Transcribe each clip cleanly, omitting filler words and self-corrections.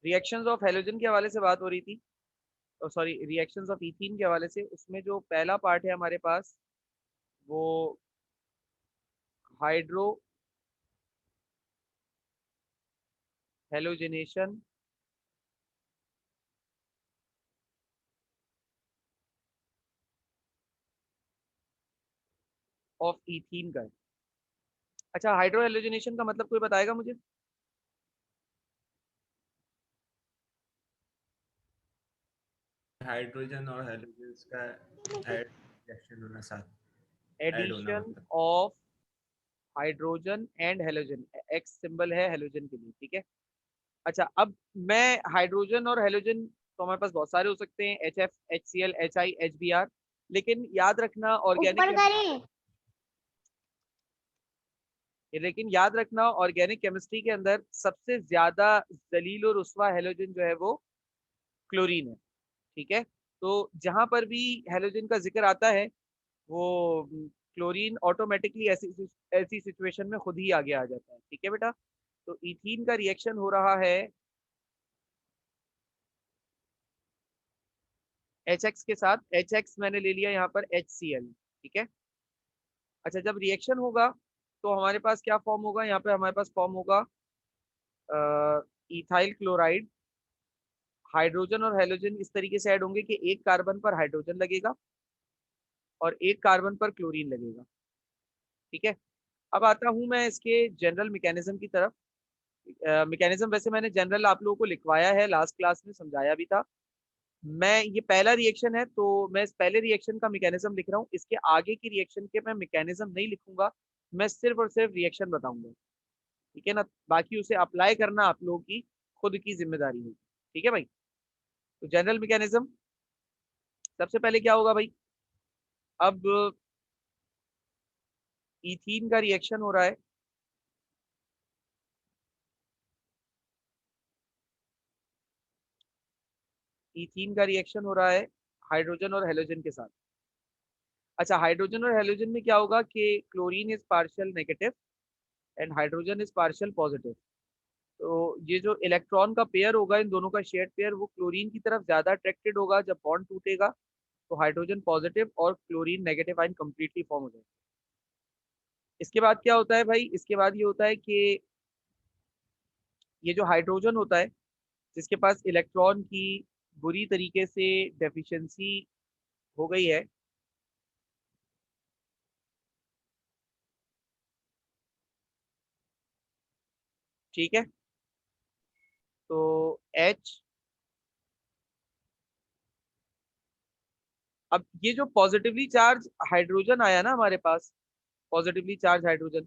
Reactions of halogen के हवाले से बात हो रही थी, सॉरी रिएक्शंस ऑफ इथीन के हवाले से। उसमें जो पहला पार्ट है हमारे पास वो हाइड्रो हेलोजनेशन ऑफ इथीन का है। अच्छा, हाइड्रो हेलोजनेशन का मतलब कोई बताएगा मुझे? हाइड्रोजन और हेलोजन का ऐड रिएक्शन होना, साथ ऐड होना एडिशन मतलब। Of hydrogen and halogen, x symbol है हेलोजन के लिए, ठीक है। अच्छा, अब मैं हाइड्रोजन और हेलोजन तो हमारे पास बहुत सारे हो सकते हैं, H F, H C L, H I, H B R. लेकिन याद रखना ऊपर करें। ऑर्गेनिक केमिस्ट्री के अंदर सबसे ज्यादा जलील और रुस्वा हेलोजन जो है वो क्लोरीन है, ठीक है। तो जहां पर भी हेलोजन का जिक्र आता है वो क्लोरीन ऑटोमेटिकली ऐसी ऐसी सिचुएशन में खुद ही आगे आ जाता है, ठीक है बेटा। तो इथीन का रिएक्शन हो रहा है एच एक्स के साथ, एच एक्स मैंने ले लिया यहाँ पर एच सी एल, ठीक है। अच्छा, जब रिएक्शन होगा तो हमारे पास क्या फॉर्म होगा, यहाँ पे हमारे पास फॉर्म होगा इथाइल क्लोराइड। हाइड्रोजन और हेलोजन इस तरीके से ऐड होंगे कि एक कार्बन पर हाइड्रोजन लगेगा और एक कार्बन पर क्लोरीन लगेगा, ठीक है। अब आता हूं मैं इसके जनरल मैकेनिज्म की तरफ। मैकेनिज्म वैसे मैंने जनरल आप लोगों को लिखवाया है, लास्ट क्लास में समझाया भी था। मैं ये पहला रिएक्शन है तो मैं इस पहले रिएक्शन का मैकेनिज्म लिख रहा हूँ, इसके आगे की रिएक्शन के मैं मैकेनिज्म नहीं लिखूंगा। मैं सिर्फ और सिर्फ रिएक्शन बताऊंगा, ठीक है ना। बाकी उसे अप्लाई करना आप लोगों की खुद की जिम्मेदारी है, ठीक है भाई। तो जनरल मैकेनिज्म, सबसे पहले क्या होगा भाई, अब इथीन का रिएक्शन हो रहा है। इथीन का रिएक्शन हो रहा है हाइड्रोजन और हेलोजन के साथ। अच्छा, हाइड्रोजन और हेलोजन में क्या होगा कि chlorine is partial negative and hydrogen is partial positive. तो ये जो इलेक्ट्रॉन का पेयर होगा, इन दोनों का शेयर्ड पेयर, वो क्लोरीन की तरफ ज्यादा अट्रैक्टेड होगा। जब बॉन्ड टूटेगा तो हाइड्रोजन पॉजिटिव और chlorine negative ion completely form हो जाएगा। इसके बाद क्या होता है भाई, इसके बाद ये होता है कि ये जो हाइड्रोजन होता है जिसके पास इलेक्ट्रॉन की बुरी तरीके से डेफिशिएंसी हो गई है, ठीक है। तो H, अब ये जो पॉजिटिवली चार्ज हाइड्रोजन आया ना हमारे पास, पॉजिटिवली चार्ज हाइड्रोजन,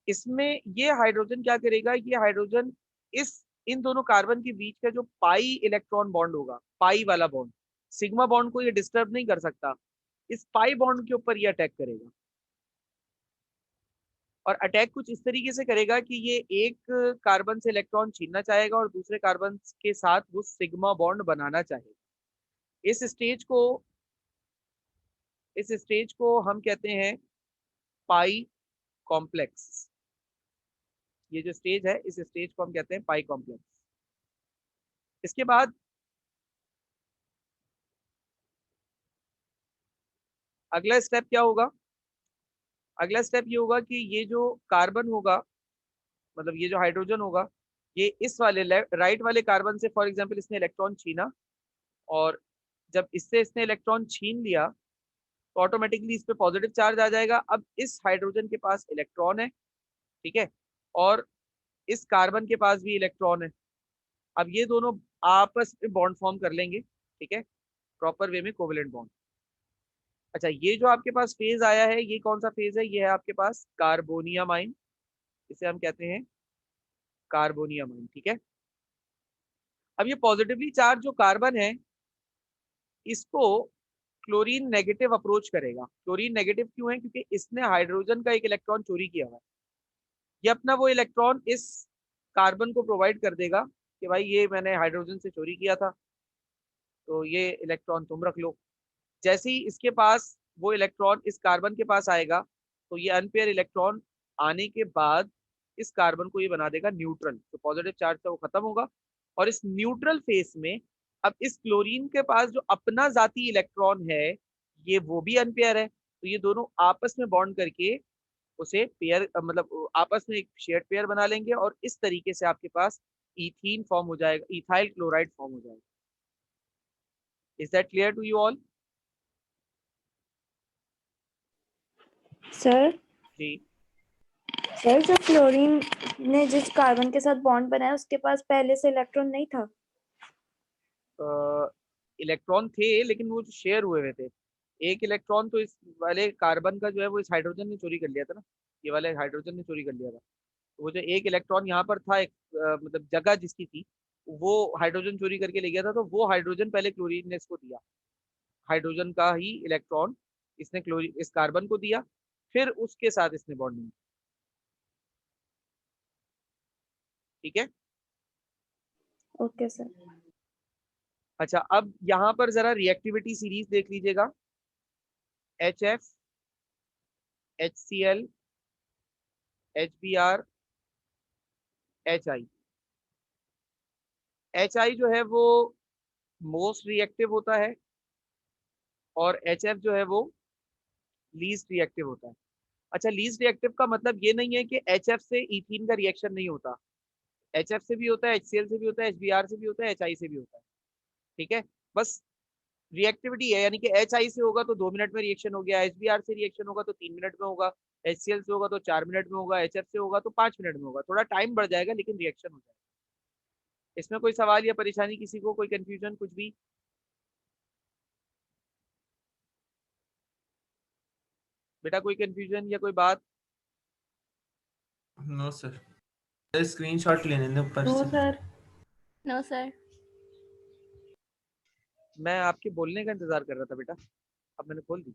इसमें ये हाइड्रोजन क्या करेगा, ये हाइड्रोजन इस इन दोनों कार्बन के बीच का जो पाई इलेक्ट्रॉन बॉन्ड होगा, पाई वाला बॉन्ड, सिग्मा बॉन्ड को ये डिस्टर्ब नहीं कर सकता। इस पाई बॉन्ड के ऊपर ये अटैक करेगा और अटैक कुछ इस तरीके से करेगा कि ये एक कार्बन से इलेक्ट्रॉन छीनना चाहेगा और दूसरे कार्बन के साथ वो सिग्मा बॉन्ड बनाना चाहेगा। इस स्टेज को इस स्टेज को हम कहते हैं पाई कॉम्प्लेक्स। ये जो स्टेज है, इस स्टेज को हम कहते हैं पाई कॉम्प्लेक्स। इसके बाद अगला स्टेप क्या होगा, अगला स्टेप ये होगा कि ये जो कार्बन होगा, मतलब ये जो हाइड्रोजन होगा, ये इस वाले राइट वाले कार्बन से फॉर एग्जांपल इसने इलेक्ट्रॉन छीना, और जब इससे इसने इलेक्ट्रॉन छीन लिया तो ऑटोमेटिकली इस पे पॉजिटिव चार्ज आ जाएगा। अब इस हाइड्रोजन के पास इलेक्ट्रॉन है, ठीक है, और इस कार्बन के पास भी इलेक्ट्रॉन है। अब ये दोनों आपस में बॉन्ड फॉर्म कर लेंगे, ठीक है, प्रॉपर वे में कोवेलेंट बॉन्ड। अच्छा, ये जो आपके पास फेज आया है, ये कौन सा फेज है, ये है आपके पास कार्बोनियम आइन, इसे हम कहते हैं कार्बोनियम आइन, ठीक है। अब ये पॉजिटिवली चार्ज जो कार्बन है, इसको क्लोरीन नेगेटिव अप्रोच करेगा। क्लोरीन नेगेटिव क्यों है, क्योंकि इसने हाइड्रोजन का एक इलेक्ट्रॉन चोरी किया हुआ है। ये अपना वो इलेक्ट्रॉन इस कार्बन को प्रोवाइड कर देगा कि भाई ये मैंने हाइड्रोजन से चोरी किया था, तो ये इलेक्ट्रॉन तुम रख लो। जैसे ही इसके पास वो इलेक्ट्रॉन इस कार्बन के पास आएगा, तो ये अनपेयर इलेक्ट्रॉन आने के बाद इस कार्बन को ये बना देगा न्यूट्रल। तो पॉजिटिव चार्ज था वो खत्म होगा और इस न्यूट्रल फेस में अब इस क्लोरीन के पास जो अपना जाती इलेक्ट्रॉन है ये वो भी अनपेयर है, तो ये दोनों आपस में बॉन्ड करके उसे पेयर मतलब आपस में एक शेयर्ड पेयर बना लेंगे और इस तरीके से आपके पास इथीन फॉर्म हो जाएगा, इथाइल क्लोराइड फॉर्म हो जाएगा। Is that clear to you all? Sir ji. Sir जो क्लोरीन ने जिस कार्बन के साथ बॉन्ड बनाया उसके पास पहले से इलेक्ट्रॉन नहीं था। इलेक्ट्रॉन थे लेकिन वो जो शेयर हुए हुए थे, एक इलेक्ट्रॉन तो इस वाले कार्बन का जो है वो इस हाइड्रोजन ने चोरी कर लिया था ना, ये वाले हाइड्रोजन ने चोरी कर लिया था। तो वो जो एक इलेक्ट्रॉन यहाँ पर था, एक मतलब जगह जिसकी थी, वो हाइड्रोजन चोरी करके ले गया था, तो वो हाइड्रोजन पहले क्लोरीन ने इसको दिया, हाइड्रोजन का ही इलेक्ट्रॉन इसने क्लोरीन इस कार्बन को दिया, फिर उसके साथ इसने बॉन्डिंग। ठीक है। Okay sir. अच्छा, अब यहाँ पर जरा रिएक्टिविटी सीरीज देख लीजिएगा। HF, HCl, HBr, HI। HI जो है वो मोस्ट रिएक्टिव होता है और HF जो है वो लीस्ट रिएक्टिव होता है। अच्छा, लीस्ट रिएक्टिव का मतलब ये नहीं है कि HF से इथीन का रिएक्शन नहीं होता, HF से भी होता है, HCl से भी होता है, HBr से भी होता है, HI से भी होता है। ठीक है, बस रिएक्टिविटी है, यानी कि HI से होगा तो 2 मिनट में रिएक्शन हो गया, HBr से रिएक्शन होगा तो 3 मिनट में होगा, HCl से होगा तो 4 मिनट में होगा, HF से होगा तो 5 मिनट में होगा, थोड़ा टाइम बढ़ जाएगा लेकिन रिएक्शन हो जाएगा। इसमें कोई सवाल या परेशानी किसी को, कोई कंफ्यूजन कुछ भी? बेटा कोई कंफ्यूजन या कोई बात? नो सर, स्क्रीनशॉट लेने दें ऊपर नो से। सर। No sir. मैं आपके बोलने का इंतजार कर रहा था बेटा, अब मैंने खोल दी।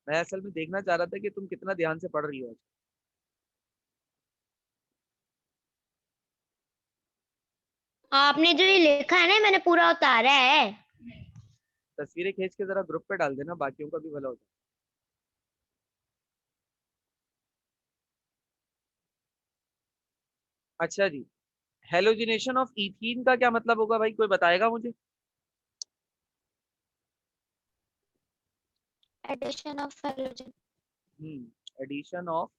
मैं असल में देखना चाह रहा था कि तुम कितना ध्यान से पढ़ रही हो आज। आपने जो ये लिखा है ना मैंने पूरा उतारा है। तस्वीरें खींच के जरा ग्रुप पे डाल देना, बाकियों का भी भला हो जाए। अच्छा जी, हेलोजिनेशन ऑफ इथीन का क्या मतलब होगा भाई, कोई बताएगा मुझे? Addition of hydrogen. Addition of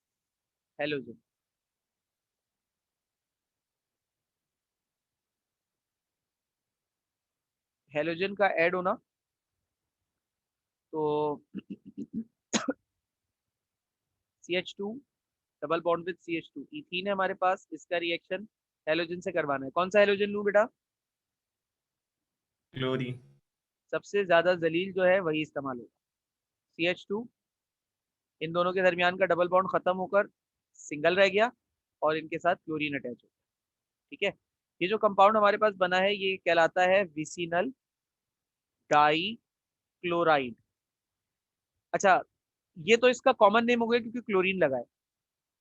halogen. Halogen का ऐड होना, तो CH2 double bond with CH2, ethene है हमारे पास, इसका रिएक्शन हेलोजन से करवाना है। कौन सा हेलोजन लूं बेटा? क्लोरीन। सबसे ज्यादा जलील जो है वही इस्तेमाल होगा, CH2। इन दोनों के दरमियान का डबल बॉन्ड खत्म होकर सिंगल रह गया और इनके साथ क्लोरीन अटैच हो गया। ठीक है, ये जो कंपाउंड हमारे पास बना है ये कहलाता है विसिनल डाई क्लोराइड। अच्छा, ये तो इसका कॉमन नेम हो गया क्योंकि क्लोरीन लगा है।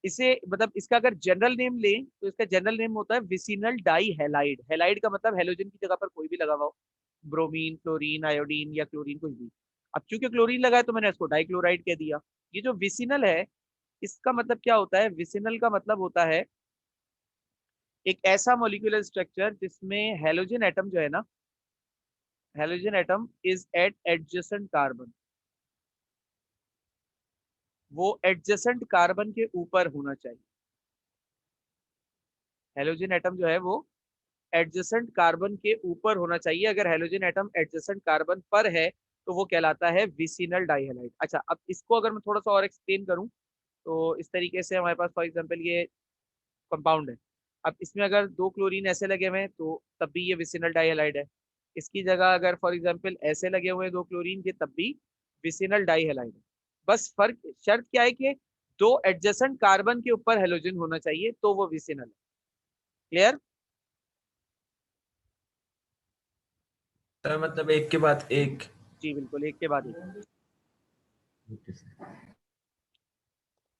इसे मतलब इसका अगर जनरल नेम लें तो इसका जनरल नेम होता है विसिनल डाई हैलाइड। हैलाइड का मतलब हेलोजन की जगह पर कोई भी लगा हुआ हो, ब्रोमीन, क्लोरीन, आयोडीन या क्लोरीन, कुछ भी। अब चूंकि क्लोरीन लगा है तो मैंने इसको डाइक्लोराइड कह दिया। ये जो विसिनल है इसका मतलब क्या होता है? विसिनल का मतलब होता है एक ऐसा मॉलिक्यूलर स्ट्रक्चर जिसमें हेलोजन एटम जो है ना, halogen atom is at adjacent carbon, वो एडजेसेंट कार्बन के ऊपर होना चाहिए। हेलोजन एटम जो है वो एडजेसेंट कार्बन के ऊपर होना चाहिए। अगर हेलोजन एटम एडजेसेंट कार्बन पर है तो वो कहलाता है विसिनल डाइहैलाइड। अच्छा, अब इसको अगर मैं थोड़ा सा और एक्सप्लेन करूं तो इस तरीके से हमारे पास फॉर एग्जांपल ये कंपाउंड है, अब इसमें अगर 2 क्लोरीन ऐसे लगे हुए हैं तो तब भी ये विसिनल डाइहैलाइड है। इसकी जगह अगर फॉर एग्जांपल ऐसे लगे हुए हैं 2 क्लोरीन के, तब भी विसिनल डाइहैलाइड है। बस फर्क, शर्त क्या है कि दो एडजेसेंट कार्बन के ऊपर हेलोजन होना चाहिए तो वो विसिनल है। क्लियर? सर मतलब एक के बाद एक। जी बिल्कुल, एक के बाद एक। Okay sir.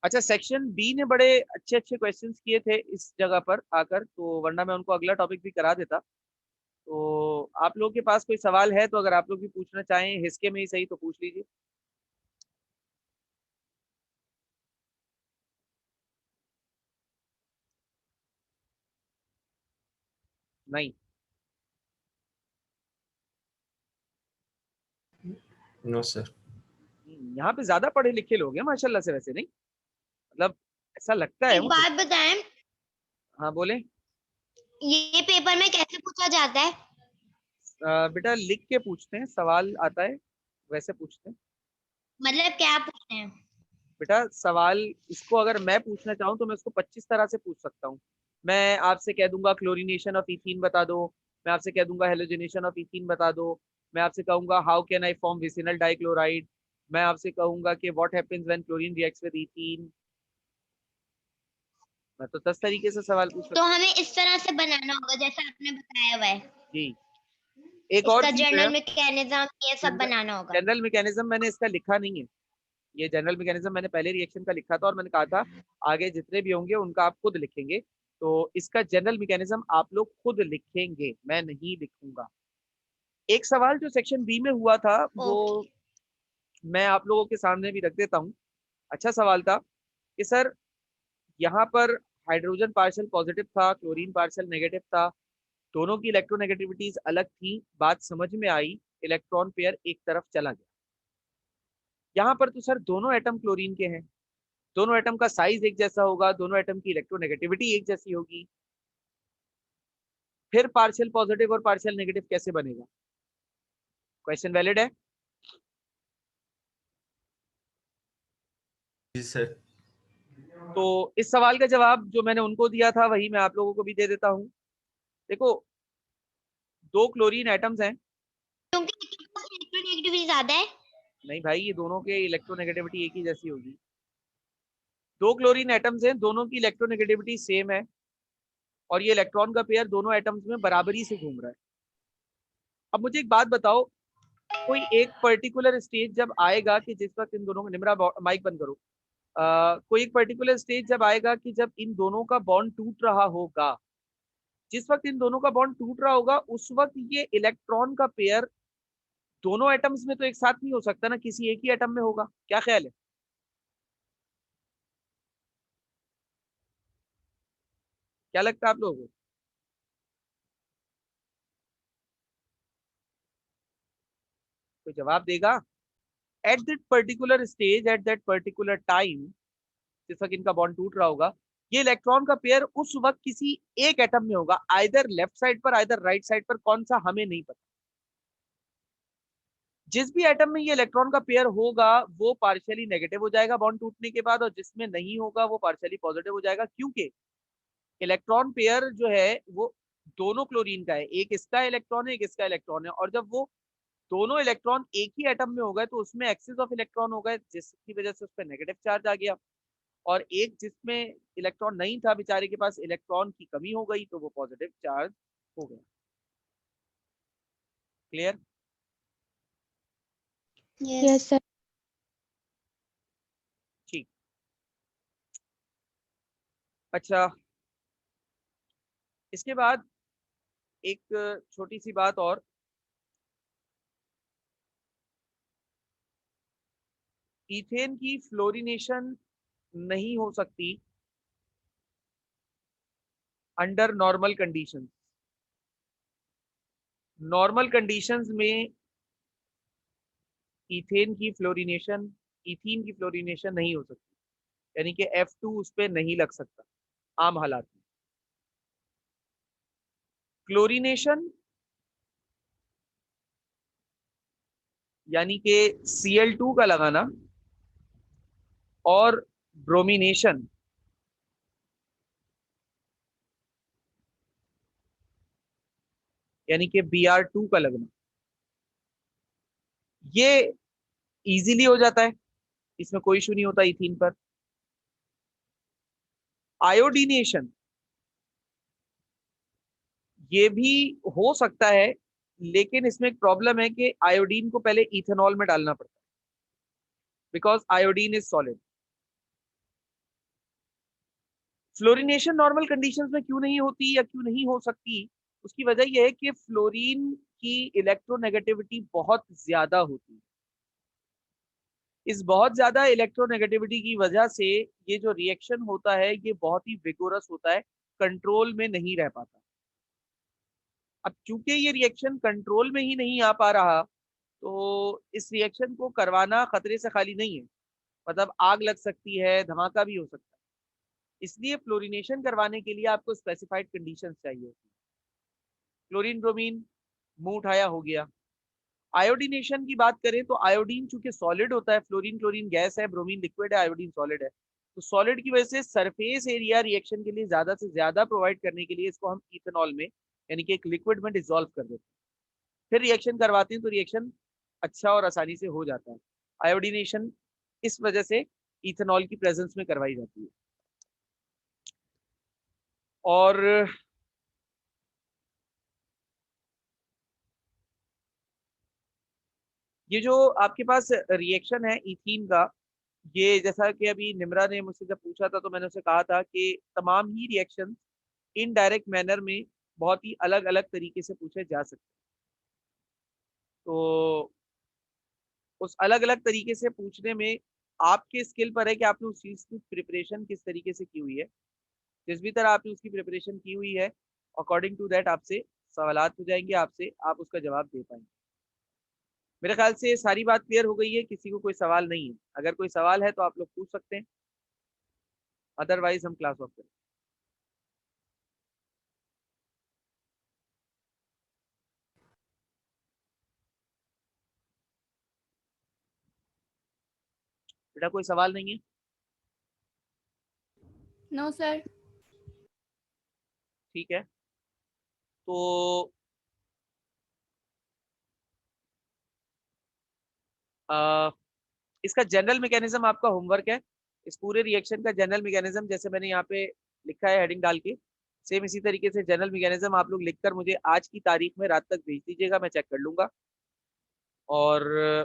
अच्छा, सेक्शन बी ने बड़े अच्छे अच्छे क्वेश्चंस किए थे इस जगह पर आकर, तो वरना मैं उनको अगला टॉपिक भी करा देता। तो आप लोगों के पास कोई सवाल है तो अगर आप लोग भी पूछना चाहें हिस्से में ही सही तो पूछ लीजिए। नहीं, नो सर। यहाँ पे ज्यादा पढ़े लिखे लोग हैं माशाल्लाह से, वैसे नहीं, मतलब ऐसा लगता है एक मुझे। बात बताएं, हाँ बोले। ये पेपर में कैसे पूछा जाता है? बेटा लिख के पूछते हैं, सवाल आता है वैसे पूछते हैं। मतलब क्या पूछते हैं? बेटा सवाल इसको अगर मैं पूछना चाहूँ तो मैं उसको 25 तरह से पूछ सकता हूँ। मैं आपसे कह दूंगा क्लोरीनेशन ऑफ इथीन बता दो, मैं आपसे कह दूंगा हेलोजिनेशन ऑफ इथीन बता दो, मैं आपसे कहूंगा how can I form vicinal dichloride, मैं आपसे कहूंगा कि what happens when chlorine reacts with ethene. मैं तो 10 तरीके से सवाल पूछ तो सकता हूँ। हमें इस तरह से बनाना होगा जैसा आपने बताया हुआ है, जी। एक और इसका चीज है, जनरल मैकेनिज्म ये सब बनाना होगा। जनरल मैकेनिज्म मैंने इसका लिखा नहीं है। ये जनरल मैकेनिज्म मैंने पहले रिएक्शन का लिखा था और मैंने कहा था आगे जितने भी होंगे उनका आप खुद लिखेंगे, तो इसका जनरल मैकेनिज्म आप लोग खुद लिखेंगे, मैं नहीं लिखूंगा। एक सवाल जो सेक्शन बी में हुआ था वो ओके। मैं आप लोगों के सामने भी रख देता हूँ। अच्छा सवाल था कि सर यहाँ पर हाइड्रोजन पार्शल पॉजिटिव था, क्लोरीन पार्शल नेगेटिव था, दोनों की इलेक्ट्रोनेगेटिविटीज अलग थी, बात समझ में आई, इलेक्ट्रॉन पेयर एक तरफ चला गया। यहाँ पर तो सर दोनों एटम क्लोरीन के हैं, दोनों एटम का साइज एक जैसा होगा, दोनों एटम की इलेक्ट्रोनेगेटिविटी एक जैसी होगी, फिर पार्शियल पॉजिटिव और पार्शियल नेगेटिव कैसे बनेगा? क्वेश्चन वैलिड है? जी सर। तो इस सवाल का जवाब जो मैंने उनको दिया था वही मैं आप लोगों को भी दे देता हूँ। देखो, दो क्लोरीन एटम्स हैं। क्योंकि इलेक्ट्रोनेगेटिविटी ज्यादा है। नहीं भाई, ये दोनों के इलेक्ट्रोनेगेटिविटी एक ही जैसी होगी। दो क्लोरीन एटम्स हैं, दोनों की इलेक्ट्रोनेगेटिविटी सेम है, और ये इलेक्ट्रॉन का पेयर दोनों एटम्स में बराबरी से घूम रहा है। अब मुझे एक बात बताओ, कोई एक पर्टिकुलर स्टेज जब आएगा कि जिस वक्त इन दोनों को, निमरा माइक बंद करो, कोई एक पर्टिकुलर स्टेज जब आएगा कि जब इन दोनों का बॉन्ड टूट रहा होगा, जिस वक्त इन दोनों का बॉन्ड टूट रहा होगा उस वक्त ये इलेक्ट्रॉन का पेयर दोनों एटम्स में तो एक साथ नहीं हो सकता ना, किसी एक ही एटम में होगा। क्या ख्याल है? क्या लगता है आप लोगों को? कोई जवाब देगा? At that particular stage, at that particular time, जिस वक्त इनका बॉन्ड टूट रहा होगा, ये इलेक्ट्रॉन का पेयर उस वक्त किसी एक एटम में होगा, आइदर लेफ्ट साइड पर आइदर राइट साइड पर, कौन सा हमें नहीं पता। जिस भी एटम में ये इलेक्ट्रॉन का पेयर होगा वो पार्शियली नेगेटिव हो जाएगा बॉन्ड टूटने के बाद, और जिसमें नहीं होगा वो पार्शियली पॉजिटिव हो जाएगा, क्योंकि इलेक्ट्रॉन पेयर जो है वो दोनों क्लोरीन का है, एक इसका इलेक्ट्रॉन है एक इसका इलेक्ट्रॉन है, और जब वो दोनों इलेक्ट्रॉन एक ही एटम में हो गए तो उसमें एक्सेस ऑफ इलेक्ट्रॉन हो गए, जिसकी वजह से उस पर नेगेटिव चार्ज आ गया, और एक जिसमें इलेक्ट्रॉन नहीं था बेचारे के पास, इलेक्ट्रॉन की कमी हो गई तो वो पॉजिटिव चार्ज हो गया। क्लियर? Yes sir. ठीक। अच्छा, इसके बाद एक छोटी सी बात और, इथेन की फ्लोरिनेशन नहीं हो सकती under normal conditions. Normal conditions में इथेन की फ्लोरिनेशन, इथीन की फ्लोरिनेशन नहीं हो सकती, यानी कि F2 उस पर नहीं लग सकता आम हालात में। क्लोरिनेशन यानी कि Cl2 का लगाना, और ब्रोमिनेशन यानी कि Br2 का लगना, ये इजीली हो जाता है, इसमें कोई इशू नहीं होता इथीन पर। आयोडीनेशन ये भी हो सकता है, लेकिन इसमें एक प्रॉब्लम है कि आयोडीन को पहले इथेनॉल में डालना पड़ता है, because iodine is solid. Fluorination normal conditions में क्यों नहीं होती या क्यों नहीं हो सकती, उसकी वजह यह है कि फ्लोरीन की इलेक्ट्रोनेगेटिविटी बहुत ज्यादा होती है। इस बहुत ज्यादा इलेक्ट्रोनेगेटिविटी की वजह से ये जो रिएक्शन होता है ये बहुत ही विगोरस होता है, कंट्रोल में नहीं रह पाता। अब चूंकि ये रिएक्शन कंट्रोल में ही नहीं आ पा रहा, तो इस रिएक्शन को करवाना खतरे से खाली नहीं है, मतलब आग लग सकती है, धमाका भी हो सकता है। इसलिए फ्लोरिनेशन करवाने के लिए आपको स्पेसिफाइड कंडीशंस चाहिए। क्लोरीन ब्रोमीन मुंह उठाया हो गया। आयोडीनेशन की बात करें तो आयोडीन चूंकि सॉलिड होता है, फ्लोरीन क्लोरीन गैस है, ब्रोमीन लिक्विड है, आयोडीन सॉलिड है, तो सॉलिड की वजह से सरफेस एरिया रिएक्शन के लिए ज्यादा से ज्यादा प्रोवाइड करने के लिए इसको हम इथेनॉल में यानी कि एक लिक्विड में डिसॉल्व कर देते हैं, फिर रिएक्शन करवाते हैं, तो रिएक्शन अच्छा और आसानी से हो जाता है। आयोडीनेशन इस वजह से इथेनॉल की प्रेजेंस में करवाई जाती है। और ये जो आपके पास रिएक्शन है इथीन का, ये जैसा कि अभी निम्रा ने मुझसे जब पूछा था तो मैंने उसे कहा था कि तमाम ही रिएक्शन इनडायरेक्ट मैनर में बहुत ही अलग अलग तरीके से पूछे जा सकते हैं। तो उस अलग अलग तरीके से पूछने में आपके स्किल पर है कि आपने उस चीज की प्रिपरेशन किस तरीके से की हुई है। जिस भी तरह आपने उसकी प्रिपरेशन की हुई है, अकॉर्डिंग टू दैट आपसे सवालात हो जाएंगे, आपसे आप उसका जवाब दे पाएंगे। मेरे ख्याल से सारी बात क्लियर हो गई है, किसी को कोई सवाल नहीं है। अगर कोई सवाल है तो आप लोग पूछ सकते हैं, अदरवाइज हम क्लास ऑफ करें। बेटा कोई सवाल नहीं है? No sir. ठीक है, तो इसका जनरल मैकेनिज्म आपका होमवर्क है। इस पूरे रिएक्शन का जनरल मैकेनिज्म जैसे मैंने यहाँ पे लिखा है हेडिंग डाल के, सेम इसी तरीके से जनरल मैकेनिज्म आप लोग लिखकर मुझे आज की तारीख में रात तक भेज दीजिएगा, मैं चेक कर लूंगा। और